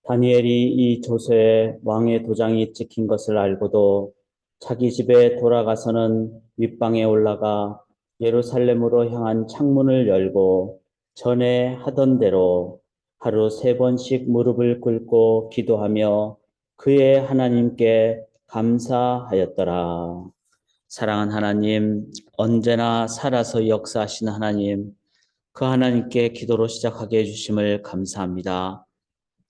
다니엘이 이 조서에 왕의 도장이 찍힌 것을 알고도 자기 집에 돌아가서는 윗방에 올라가 예루살렘으로 향한 창문을 열고 전에 하던 대로 하루 3번씩 무릎을 꿇고 기도하며 그의 하나님께 감사하였더라. 사랑하는 하나님, 언제나 살아서 역사하시는 하나님, 그 하나님께 기도로 시작하게 해주심을 감사합니다.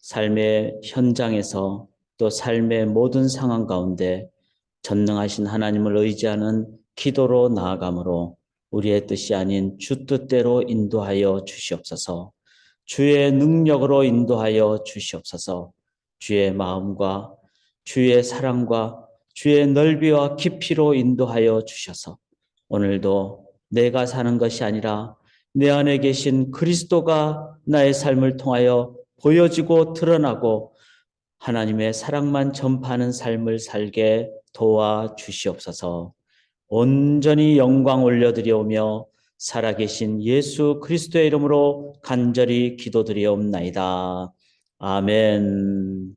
삶의 현장에서 또 삶의 모든 상황 가운데 전능하신 하나님을 의지하는 기도로 나아가므로 우리의 뜻이 아닌 주 뜻대로 인도하여 주시옵소서. 주의 능력으로 인도하여 주시옵소서. 주의 마음과 주의 사랑과 주의 넓이와 깊이로 인도하여 주셔서 오늘도 내가 사는 것이 아니라 내 안에 계신 그리스도가 나의 삶을 통하여 보여지고 드러나고 하나님의 사랑만 전파하는 삶을 살게 도와주시옵소서. 온전히 영광 올려드리오며 살아계신 예수 그리스도의 이름으로 간절히 기도드리옵나이다. 아멘.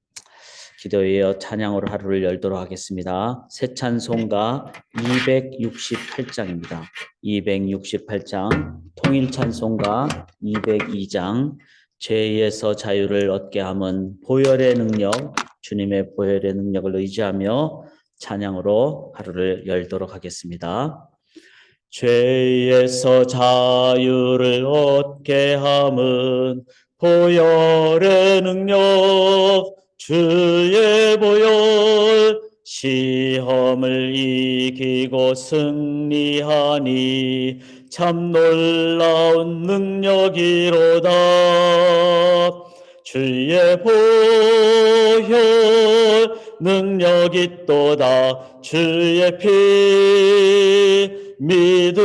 기도에 찬양으로 하루를 열도록 하겠습니다. 새 찬송가 268장입니다. 268장 통일 찬송가 202장 죄에서 자유를 얻게 함은 보혈의 능력, 주님의 보혈의 능력을 의지하며 찬양으로 하루를 열도록 하겠습니다. 죄에서 자유를 얻게 함은 보혈의 능력, 주의 보혈, 시험을 이기고 승리하니 참 놀라운 능력이로다. 주의 보혈 능력 있도다. 주의 피 믿으오.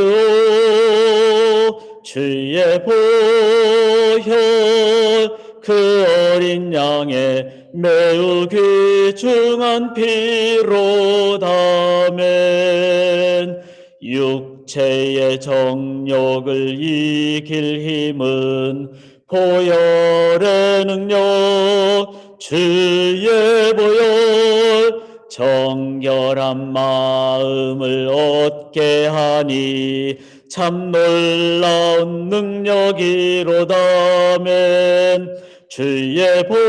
주의 보혈 그 어린 양의 매우 귀중한 피로다멘. 육체의 정욕을 이길 힘은 보혈의 능력, 주의 보혈, 정결한 마음을 얻게 하니 참 놀라운 능력이로다멘. 주의 보혈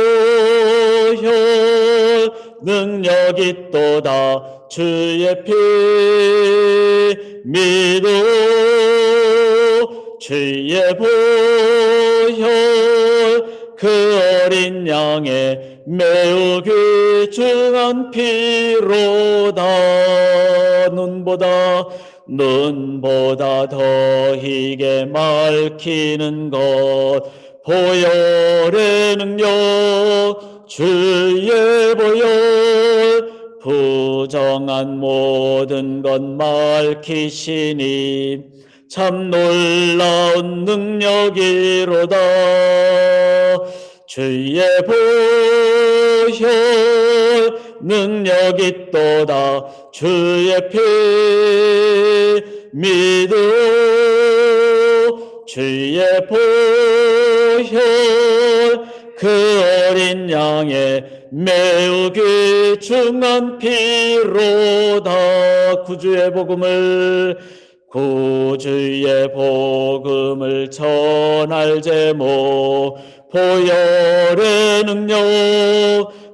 능력 있도다. 주의 피 믿어. 주의 보혈 그 어린 양의 매우 귀중한 피로다. 눈보다 더 희게 맑히는 것 보혈의 능력, 주의 보혈 부정한 모든 것 맑히시니 참 놀라운 능력이로다. 주의 보혈 능력 있도다. 주의 피 믿어. 주의 보혈 그 어린 양의 매우 귀중한 피로다. 구주의 복음을 전할 제목 보혈의 능력,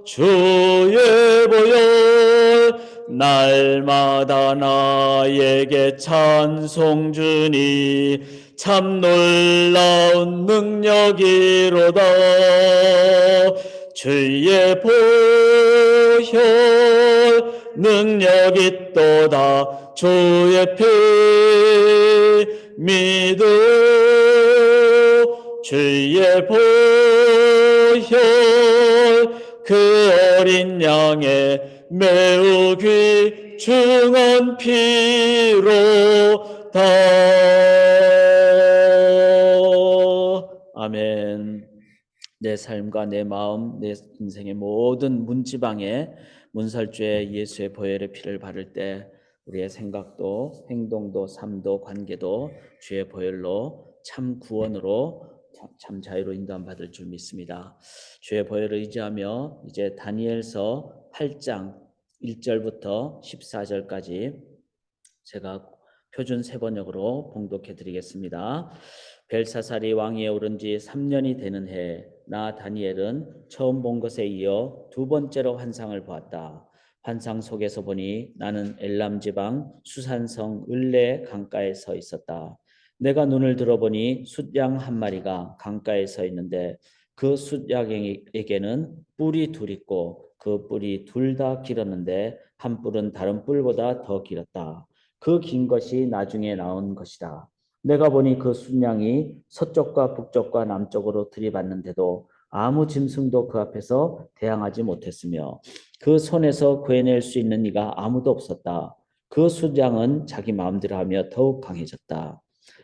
주의 보혈 날마다 나에게 찬송 주니 참 놀라운 능력이로다. 주의 보혈 능력 있도다. 주의 피 믿어. 주의 보혈 그 어린 양의 매우 귀중한 피로다. 아멘. 내 삶과 내 마음, 내 인생의 모든 문지방에 문설주에 예수의 보혈의 피를 바를 때 우리의 생각도 행동도 삶도 관계도 주의 보혈로 참 구원으로 참 자유로 인도함 받을 줄 믿습니다. 주의 보혈을 의지하며 이제 다니엘서 8장 1절부터 14절까지 제가 표준 세번역으로 봉독해 드리겠습니다. 벨사살이 왕위에 오른 지 3년이 되는 해, 나 다니엘은 처음 본 것에 이어 두 번째로 환상을 보았다. 환상 속에서 보니 나는 엘람 지방 수산성 을레 강가에 서 있었다. 내가 눈을 들어보니 숫양 한 마리가 강가에 서 있는데 그 숫양에게는 뿔이 둘 있고 그 뿔이 둘 다 길었는데 한 뿔은 다른 뿔보다 더 길었다. 그 긴 것이 나중에 나온 것이다. 내가 보니 그 순양이 서쪽과 북쪽과 남쪽으로 들이받는데도 아무 짐승도 그 앞에서 대항하지 못했으며 그 손에서 구해낼 수 있는 이가 아무도 없었다. 그 순양은 자기 마음대로 하며 더욱 강해졌다.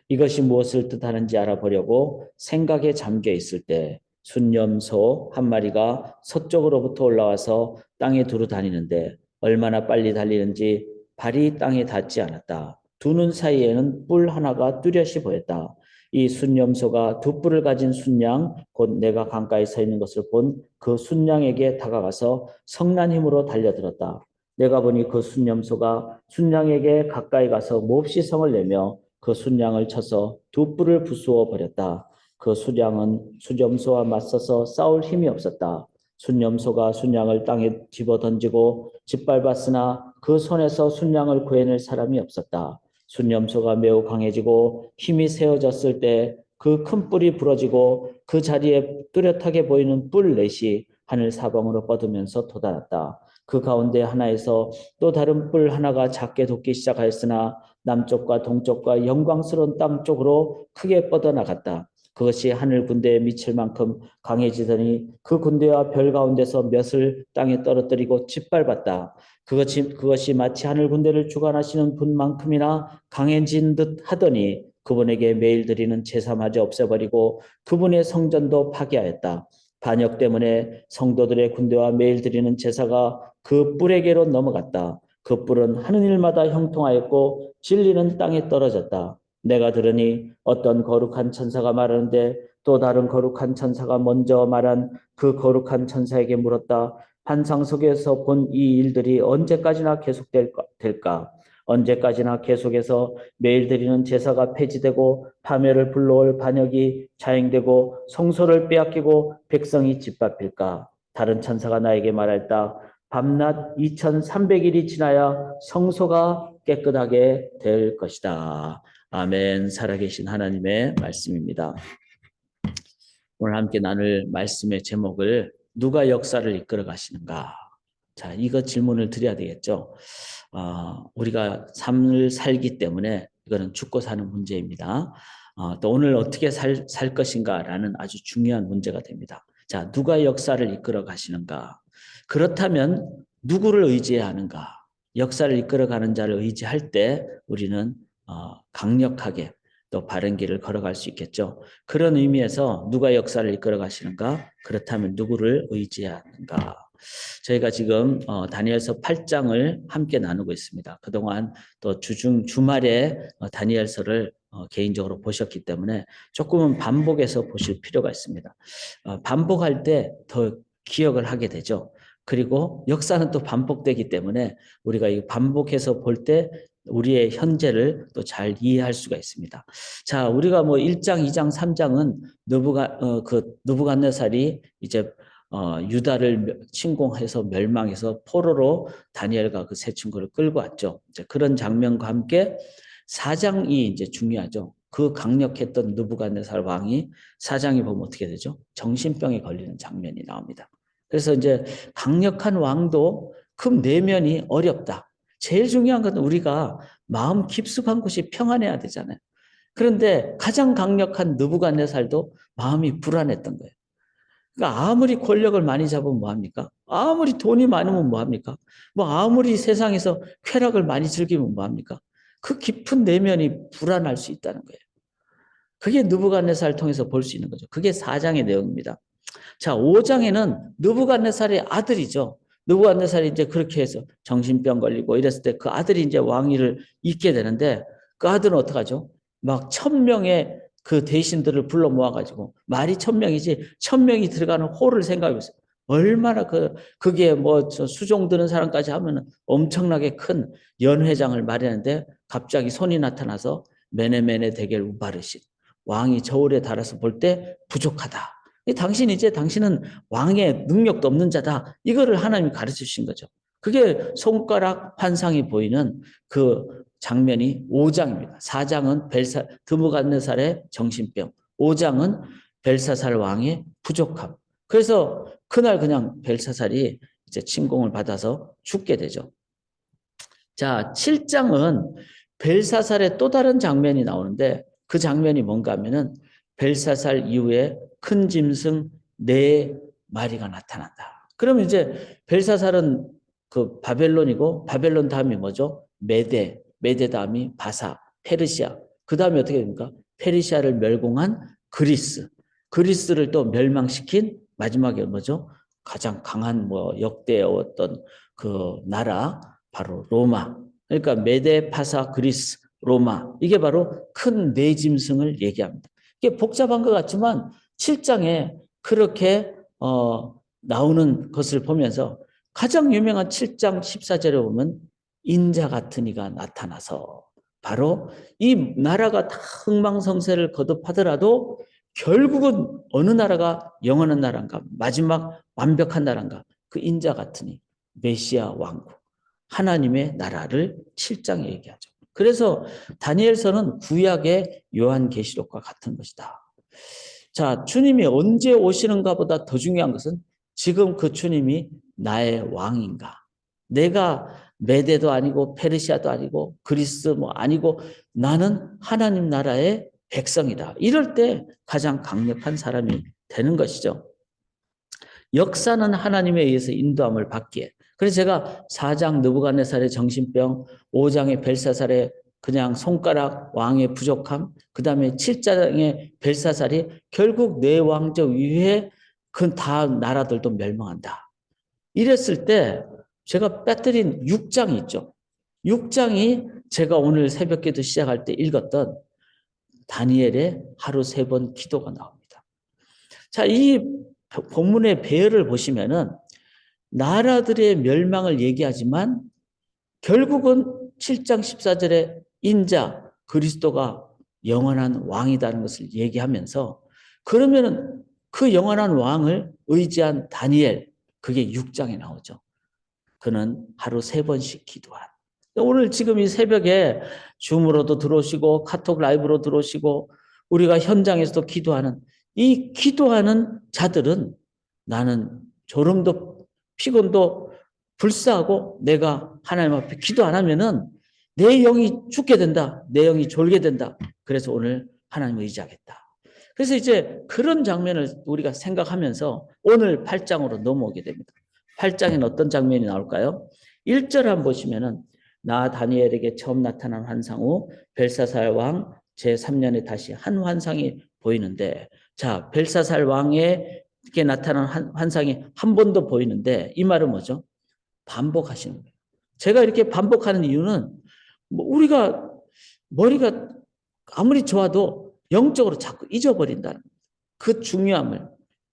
이것이 무엇을 뜻하는지 알아보려고 생각에 잠겨 있을 때 순념소 한 마리가 서쪽으로부터 올라와서 땅에 두루 다니는데 얼마나 빨리 달리는지 발이 땅에 닿지 않았다. 두 눈 사이에는 뿔 하나가 뚜렷이 보였다. 이 순념소가 두 뿔을 가진 순양, 곧 내가 강가에 서 있는 것을 본 그 순양에게 다가가서 성난 힘으로 달려들었다. 내가 보니 그 순념소가 순양에게 가까이 가서 몹시 성을 내며 그 순양을 쳐서 두 뿔을 부수어 버렸다. 그 순양은 순념소와 맞서서 싸울 힘이 없었다. 순념소가 순양을 땅에 집어던지고 짓밟았으나 그 손에서 순양을 구해낼 사람이 없었다. 순념소가 매우 강해지고 힘이 세워졌을 때 그 큰 뿔이 부러지고 그 자리에 뚜렷하게 보이는 뿔 넷이 하늘 사방으로 뻗으면서 돋아났다. 그 가운데 하나에서 또 다른 뿔 하나가 작게 돋기 시작하였으나 남쪽과 동쪽과 영광스러운 땅 쪽으로 크게 뻗어나갔다. 그것이 하늘 군대에 미칠 만큼 강해지더니 그 군대와 별 가운데서 몇을 땅에 떨어뜨리고 짓밟았다. 그것이 마치 하늘 군대를 주관하시는 분만큼이나 강해진 듯 하더니 그분에게 매일 드리는 제사마저 없애버리고 그분의 성전도 파괴하였다. 반역 때문에 성도들의 군대와 매일 드리는 제사가 그 뿔에게로 넘어갔다. 그 뿔은 하는 일마다 형통하였고 진리는 땅에 떨어졌다. 내가 들으니 어떤 거룩한 천사가 말하는데 또 다른 거룩한 천사가 먼저 말한 그 거룩한 천사에게 물었다. 환상 속에서 본 이 일들이 언제까지나 계속될까? 언제까지나 계속해서 매일 드리는 제사가 폐지되고 파멸을 불러올 반역이 자행되고 성소를 빼앗기고 백성이 짓밟힐까? 다른 천사가 나에게 말했다. 밤낮 2300일이 지나야 성소가 깨끗하게 될 것이다. 아멘. 살아계신 하나님의 말씀입니다. 오늘 함께 나눌 말씀의 제목을 누가 역사를 이끌어 가시는가? 자, 이거 질문을 드려야 되겠죠. 우리가 삶을 살기 때문에 이거는 죽고 사는 문제입니다. 또 오늘 어떻게 살 것인가라는 아주 중요한 문제가 됩니다. 자, 누가 역사를 이끌어 가시는가? 그렇다면 누구를 의지해야 하는가? 역사를 이끌어가는 자를 의지할 때 우리는 강력하게 또 바른 길을 걸어갈 수 있겠죠. 그런 의미에서 누가 역사를 이끌어 가시는가? 그렇다면 누구를 의지해야 하는가? 저희가 지금 다니엘서 8장을 함께 나누고 있습니다. 그동안 또 주말에 다니엘서를 개인적으로 보셨기 때문에 조금은 반복해서 보실 필요가 있습니다. 반복할 때 더 기억을 하게 되죠. 그리고 역사는 또 반복되기 때문에 우리가 이 반복해서 볼 때 우리의 현재를 또 잘 이해할 수가 있습니다. 자, 우리가 뭐 1장, 2장, 3장은 느부갓네살이 이제 유다를 침공해서 멸망해서 포로로 다니엘과 그 세 친구를 끌고 왔죠. 이제 그런 장면과 함께 4장이 이제 중요하죠. 그 강력했던 느부갓네살 왕이 4장에 보면 어떻게 되죠? 정신병에 걸리는 장면이 나옵니다. 그래서 이제 강력한 왕도 그 내면이 어렵다. 제일 중요한 건 우리가 마음 깊숙한 곳이 평안해야 되잖아요. 그런데 가장 강력한 느부갓네살도 마음이 불안했던 거예요. 그러니까 아무리 권력을 많이 잡으면 뭐합니까? 아무리 돈이 많으면 뭐합니까? 뭐 아무리 세상에서 쾌락을 많이 즐기면 뭐합니까? 그 깊은 내면이 불안할 수 있다는 거예요. 그게 느부갓네살을 통해서 볼 수 있는 거죠. 그게 4장의 내용입니다. 자, 5장에는 느부갓네살의 아들이죠. 느부갓네살이 이제 그렇게 해서 정신병 걸리고 이랬을 때 그 아들이 이제 왕위를 잇게 되는데 그 아들은 어떡하죠? 막 1000명의 그 대신들을 불러 모아가지고 말이 1000명이지 1000명이 들어가는 홀을 생각해보세요. 얼마나 그게 뭐 수종 드는 사람까지 하면 엄청나게 큰 연회장을 마련하는데 갑자기 손이 나타나서 메네메네 대겔 우바르신 왕이 저울에 달아서 볼 때 부족하다. 당신은 왕의 능력도 없는 자다. 이거를 하나님이 가르쳐 주신 거죠. 그게 손가락 환상이 보이는 그 장면이 5장입니다. 4장은 드무갓네살의 정신병, 5장은 벨사살 왕의 부족함. 그래서 그날 그냥 벨사살이 이제 침공을 받아서 죽게 되죠. 자, 7장은 벨사살의 또 다른 장면이 나오는데 그 장면이 뭔가 하면은 벨사살 이후에 큰 짐승 4마리가 나타난다. 그러면 이제 벨사살은 그 바벨론이고 바벨론 다음이 뭐죠? 메데 다음이 바사, 페르시아. 그 다음에 어떻게 됩니까? 페르시아를 멸공한 그리스를 또 멸망시킨 마지막에 뭐죠? 가장 강한 뭐 역대 어떤 그 나라 바로 로마. 그러니까 메데, 파사, 그리스, 로마. 이게 바로 큰 네 짐승을 얘기합니다. 이게 복잡한 것 같지만 7장에 그렇게 나오는 것을 보면서 가장 유명한 7장 14절에 보면 인자 같은 이가 나타나서 바로 이 나라가 다 흥망성쇠를 거듭하더라도 결국은 어느 나라가 영원한 나라인가, 마지막 완벽한 나라인가, 그 인자 같은 이 메시아 왕국, 하나님의 나라를 7장에 얘기하죠. 그래서 다니엘서는 구약의 요한계시록과 같은 것이다. 자, 주님이 언제 오시는가 보다 더 중요한 것은 지금 그 주님이 나의 왕인가. 내가 메데도 아니고 페르시아도 아니고 그리스 뭐 아니고 나는 하나님 나라의 백성이다. 이럴 때 가장 강력한 사람이 되는 것이죠. 역사는 하나님에 의해서 인도함을 받기에. 그래서 제가 4장 느부갓네살의 정신병, 5장의 벨사살의 그냥 손가락 왕의 부족함, 그 다음에 7장의 벨사살이 결국 내 왕적 위에 그 다 나라들도 멸망한다. 이랬을 때 제가 빠뜨린 6장이 있죠. 6장이 제가 오늘 새벽기도 시작할 때 읽었던 다니엘의 하루 3번 기도가 나옵니다. 자, 이 본문의 배열을 보시면은 나라들의 멸망을 얘기하지만 결국은 7장 14절에 인자 그리스도가 영원한 왕이라는 것을 얘기하면서 그러면은 그 영원한 왕을 의지한 다니엘 그게 6장에 나오죠. 그는 하루 3번씩 기도한. 오늘 지금 이 새벽에 줌으로도 들어오시고 카톡 라이브로 들어오시고 우리가 현장에서도 기도하는 이 기도하는 자들은 나는 졸음도 피곤도 불사하고 내가 하나님 앞에 기도 안 하면은 내 영이 죽게 된다. 내 영이 졸게 된다. 그래서 오늘 하나님을 의지하겠다. 그래서 이제 그런 장면을 우리가 생각하면서 오늘 8장으로 넘어오게 됩니다. 8장에는 어떤 장면이 나올까요? 1절 한번 보시면은 나 다니엘에게 처음 나타난 환상 후 벨사살 왕 제3년에 다시 한 환상이 보이는데 자 벨사살 왕에게 나타난 환상이 한 번 더 보이는데 이 말은 뭐죠? 반복하시는 거예요. 제가 이렇게 반복하는 이유는 뭐 우리가 머리가 아무리 좋아도 영적으로 자꾸 잊어버린다는 그 중요함을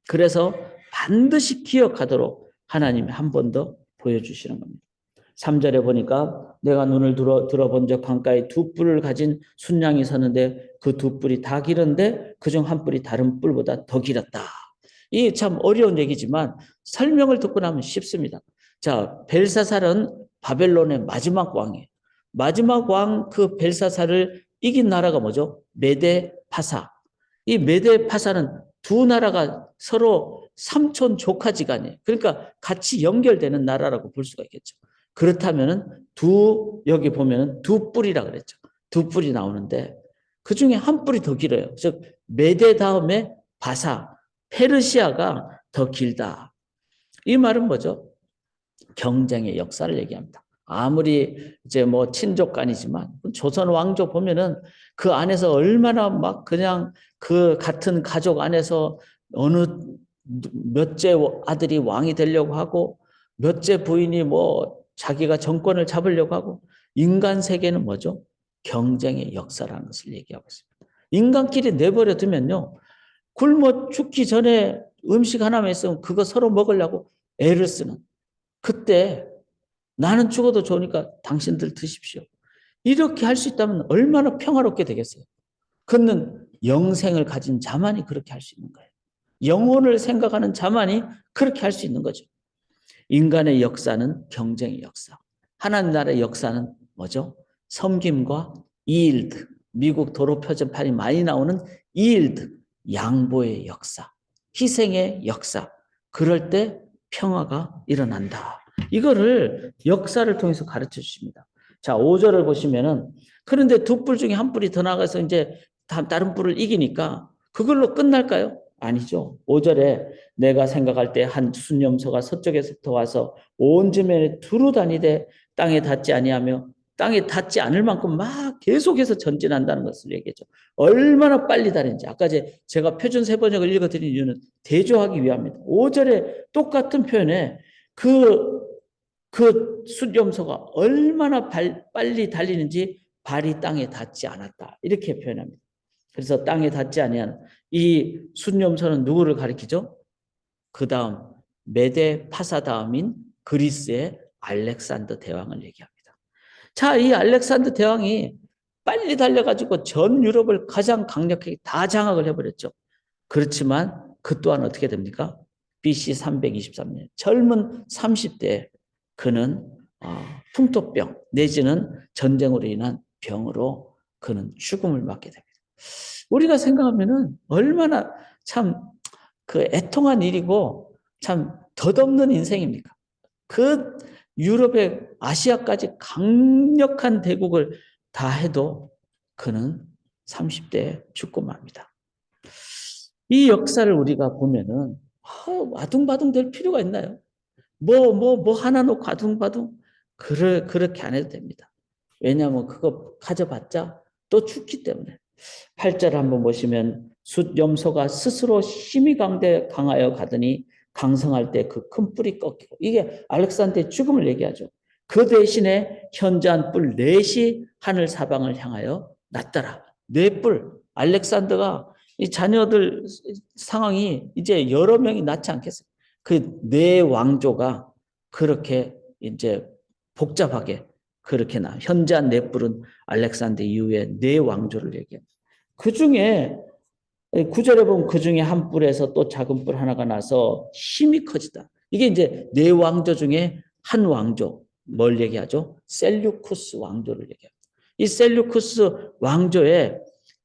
그래서 반드시 기억하도록 하나님이 한 번 더 보여주시는 겁니다. 3절에 보니까 내가 눈을 들어본 적 강가에 2뿔을 가진 순양이 섰는데 그 2뿔이 다 길었는데 그중 한 뿔이 다른 뿔보다 더 길었다. 이 참 어려운 얘기지만 설명을 듣고 나면 쉽습니다. 자, 벨사살은 바벨론의 마지막 왕이에요. 마지막 왕 그 벨사살을 이긴 나라가 뭐죠? 메데 파사. 이 메데 파사는 두 나라가 서로 삼촌 조카지간이에요. 그러니까 같이 연결되는 나라라고 볼 수가 있겠죠. 그렇다면은 여기 보면은 2뿔이라 그랬죠. 2뿔이 나오는데 그 중에 한 뿔이 더 길어요. 즉 메데 다음에 바사, 페르시아가 더 길다. 이 말은 뭐죠? 경쟁의 역사를 얘기합니다. 아무리 이제 뭐 친족간이지만 조선 왕조 보면은 그 안에서 얼마나 막 그냥 그 같은 가족 안에서 어느 몇째 아들이 왕이 되려고 하고 몇째 부인이 뭐 자기가 정권을 잡으려고 하고 인간 세계는 뭐죠? 경쟁의 역사라는 것을 얘기하고 있습니다. 인간끼리 내버려 두면요. 굶어 죽기 전에 음식 하나만 있으면 그거 서로 먹으려고 애를 쓰는. 그때 나는 죽어도 좋으니까 당신들 드십시오. 이렇게 할 수 있다면 얼마나 평화롭게 되겠어요. 그는 영생을 가진 자만이 그렇게 할 수 있는 거예요. 영혼을 생각하는 자만이 그렇게 할 수 있는 거죠. 인간의 역사는 경쟁의 역사. 하나님 나라의 역사는 뭐죠? 섬김과 이일드. 미국 도로 표지판이 많이 나오는 이일드. 양보의 역사. 희생의 역사. 그럴 때 평화가 일어난다. 이거를 역사를 통해서 가르쳐 주십니다. 자, 5절을 보시면은 그런데 두 뿔 중에 한 뿔이 더 나가서 이제 다른 뿔을 이기니까 그걸로 끝날까요? 아니죠. 5절에 내가 생각할 때 한 순념소가 서쪽에서부터 와서 온 지면에 두루 다니되 땅에 닿지 아니하며 땅에 닿지 않을 만큼 막 계속해서 전진한다는 것을 얘기했죠. 얼마나 빨리 다니는지. 아까 제가 표준 세번역을 읽어드린 이유는 대조하기 위함입니다. 5절에 똑같은 표현에 그 순념소가 얼마나 빨리 달리는지 발이 땅에 닿지 않았다. 이렇게 표현합니다. 그래서 땅에 닿지 아니한 이 순념소는 누구를 가리키죠? 그 다음 메데 파사 다음인 그리스의 알렉산더 대왕을 얘기합니다. 자, 이 알렉산더 대왕이 빨리 달려가지고 전 유럽을 가장 강력하게 다 장악을 해버렸죠. 그렇지만 그 또한 어떻게 됩니까? BC 323년 젊은 30대에 그는 풍토병 내지는 전쟁으로 인한 병으로 그는 죽음을 맞게 됩니다. 우리가 생각하면은 얼마나 참 그 애통한 일이고 참 덧없는 인생입니까? 그 유럽의 아시아까지 강력한 대국을 다 해도 그는 30대에 죽고 맙니다. 이 역사를 우리가 보면은 아둥바둥 될 필요가 있나요? 뭐 하나 놓고 아둥바둥 그렇게 안 해도 됩니다. 왜냐하면 그거 가져봤자 또 죽기 때문에. 8절 한번 보시면 숫염소가 스스로 힘이 강하여 가더니 강성할 때 그 큰 뿔이 꺾이고, 이게 알렉산더의 죽음을 얘기하죠. 그 대신에 현저한 뿔 넷이 하늘 사방을 향하여 났더라. 네 뿔. 알렉산더가 이 자녀들 상황이 이제 여러 명이 낳지 않겠어요. 그 네 왕조가 그렇게 이제 복잡하게 그렇게 현저한 네 뿔은 알렉산더 이후에 네 왕조를 얘기합니다. 그 중에 9절에 보면 그 중에 한 뿔에서 또 작은 뿔 하나가 나서 힘이 커지다. 이게 이제 네 왕조 중에 한 왕조. 뭘 얘기하죠? 셀류쿠스 왕조를 얘기합니다. 이 셀류쿠스 왕조의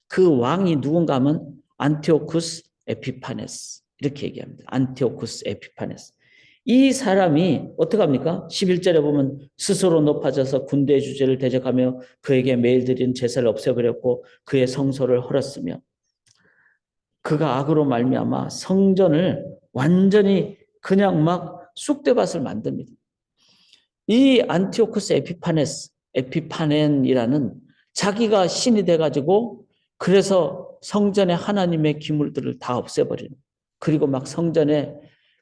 그 왕이 누군가 하면 안티오쿠스 에피파네스. 이렇게 얘기합니다. 안티오쿠스 에피파네스. 이 사람이 어떻게 합니까? 11절에 보면 스스로 높아져서 군대의 주제를 대적하며 그에게 매일 드린 제사를 없애버렸고 그의 성소를 헐었으며 그가 악으로 말미암아 성전을 완전히 그냥 막 쑥대밭을 만듭니다. 이 안티오쿠스 에피파넨이라는 자기가 신이 돼가지고 그래서 성전에 하나님의 기물들을 다 없애버리는, 그리고 막 성전에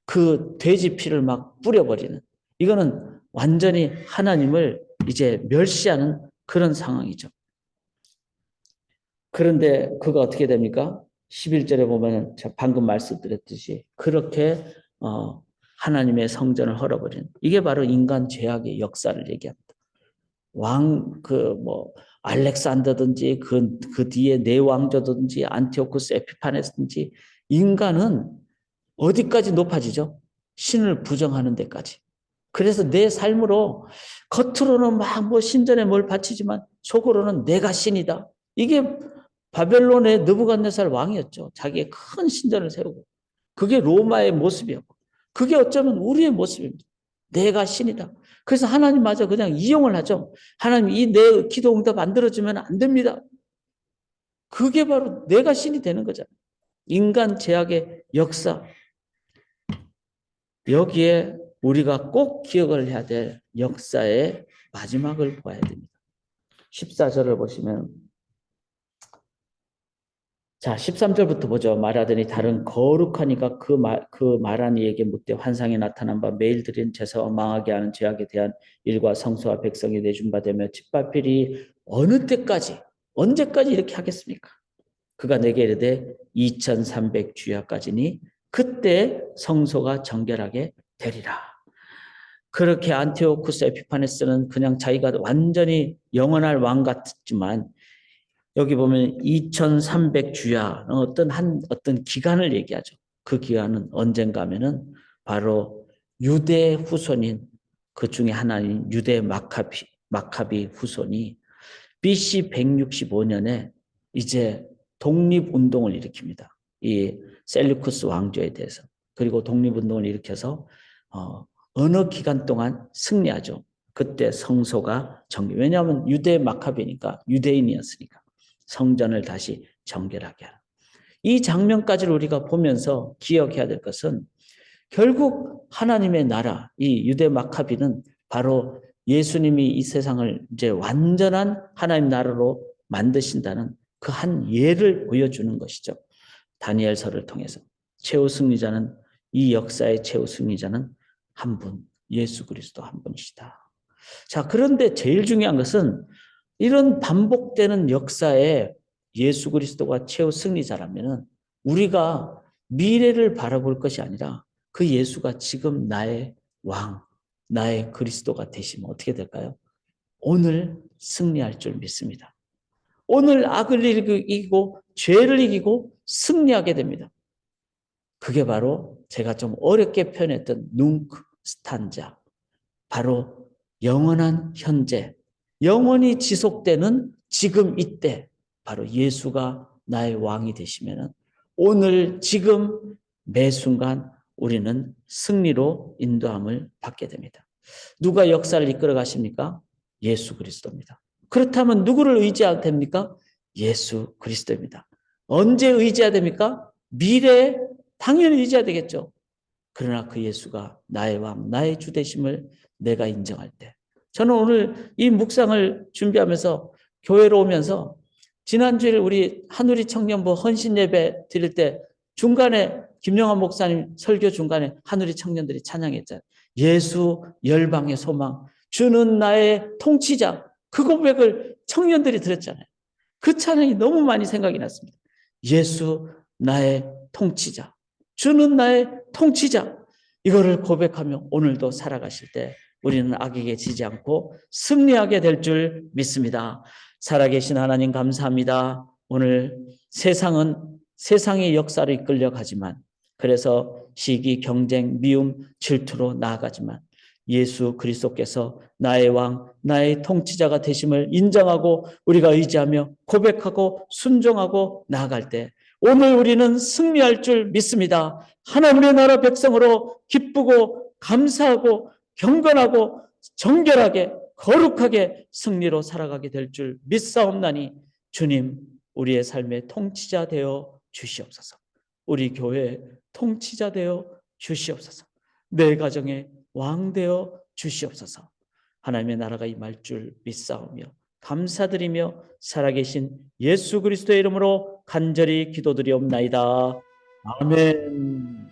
그 돼지 피를 막 뿌려버리는, 이거는 완전히 하나님을 이제 멸시하는 그런 상황이죠. 그런데 그가 어떻게 됩니까? 11절에 보면 방금 말씀드렸듯이 그렇게 하나님의 성전을 헐어버리는, 이게 바로 인간 죄악의 역사를 얘기합니다. 알렉산더든지 그 뒤에 네 왕조든지 안티오쿠스 에피파네스든지 인간은 어디까지 높아지죠? 신을 부정하는 데까지. 그래서 내 삶으로 겉으로는 막 뭐 신전에 뭘 바치지만 속으로는 내가 신이다. 이게 바벨론의 느부갓네살 왕이었죠. 자기의 큰 신전을 세우고. 그게 로마의 모습이었고. 그게 어쩌면 우리의 모습입니다. 내가 신이다. 그래서 하나님마저 그냥 이용을 하죠. 하나님, 이 내 기도 응답 안 들어주면 안 됩니다. 그게 바로 내가 신이 되는 거잖아요. 인간 제약의 역사. 여기에 우리가 꼭 기억을 해야 될 역사의 마지막을 보아야 됩니다. 14절을 보시면, 자, 13절부터 보죠. 말하더니 다른 거룩하니까 그 말한 이에게 묻되 환상에 나타난 바 매일 드린 제사와 망하게 하는 죄악에 대한 일과 성소와 백성이 내준 바 되며 짓밟힐이 어느 때까지, 언제까지 이렇게 하겠습니까? 그가 내게 이르되 2300 주야까지니 그때 성소가 정결하게 되리라. 그렇게 안티오쿠스 에피파네스는 그냥 자기가 완전히 영원할 왕 같지만 여기 보면 2300 주야 어떤 기간을 얘기하죠. 그 기간은 언젠가 하면은 바로 유대 후손인 그 중에 하나인 유대 마카비 후손이 BC 165년에 이제 독립운동을 일으킵니다. 이 셀루쿠스 왕조에 대해서. 그리고 독립운동을 일으켜서 어느 기간 동안 승리하죠. 그때 성소가 왜냐하면 유대 마카비니까 유대인이었으니까 성전을 다시 정결하게 하라. 이 장면까지를 우리가 보면서 기억해야 될 것은 결국 하나님의 나라, 이 유대 마카비는 바로 예수님이 이 세상을 이제 완전한 하나님 나라로 만드신다는 그 한 예를 보여주는 것이죠. 다니엘서를 통해서 최후 승리자는 이 역사의 최후 승리자는 한 분, 예수 그리스도 한 분이시다. 자, 그런데 제일 중요한 것은 이런 반복되는 역사에 예수 그리스도가 최후 승리자라면 우리가 미래를 바라볼 것이 아니라 그 예수가 지금 나의 왕, 나의 그리스도가 되시면 어떻게 될까요? 오늘 승리할 줄 믿습니다. 오늘 악을 이기고 죄를 이기고 승리하게 됩니다. 그게 바로 제가 좀 어렵게 표현했던 눅 스탄자, 바로 영원한 현재, 영원히 지속되는 지금 이때 바로 예수가 나의 왕이 되시면 오늘 지금 매 순간 우리는 승리로 인도함을 받게 됩니다. 누가 역사를 이끌어 가십니까? 예수 그리스도입니다. 그렇다면 누구를 의지해야 됩니까? 예수 그리스도입니다. 언제 의지해야 됩니까? 미래에 당연히 의지해야 되겠죠. 그러나 그 예수가 나의 왕, 나의 주 되심을 내가 인정할 때, 저는 오늘 이 묵상을 준비하면서 교회로 오면서 지난주에 우리 한우리 청년부 헌신 예배 드릴 때 중간에 김영환 목사님 설교 중간에 한우리 청년들이 찬양했잖아요. 예수 열방의 소망, 주는 나의 통치자. 그 고백을 청년들이 들었잖아요. 그 찬양이 너무 많이 생각이 났습니다. 예수 나의 통치자, 주는 나의 통치자. 이거를 고백하며 오늘도 살아가실 때 우리는 악에게 지지 않고 승리하게 될 줄 믿습니다. 살아계신 하나님 감사합니다. 오늘 세상은 세상의 역사를 이끌려 가지만, 그래서 시기, 경쟁, 미움, 질투로 나아가지만 예수 그리스도께서 나의 왕, 나의 통치자가 되심을 인정하고 우리가 의지하며 고백하고 순종하고 나아갈 때 오늘 우리는 승리할 줄 믿습니다. 하나님의 나라 백성으로 기쁘고 감사하고 경건하고 정결하게 거룩하게 승리로 살아가게 될 줄 믿사옵나니 주님, 우리의 삶의 통치자 되어 주시옵소서. 우리 교회 통치자 되어 주시옵소서. 내 가정의 왕 되어 주시옵소서. 하나님의 나라가 임할 줄 믿사오며 감사드리며 살아계신 예수 그리스도의 이름으로 간절히 기도드리옵나이다. 아멘.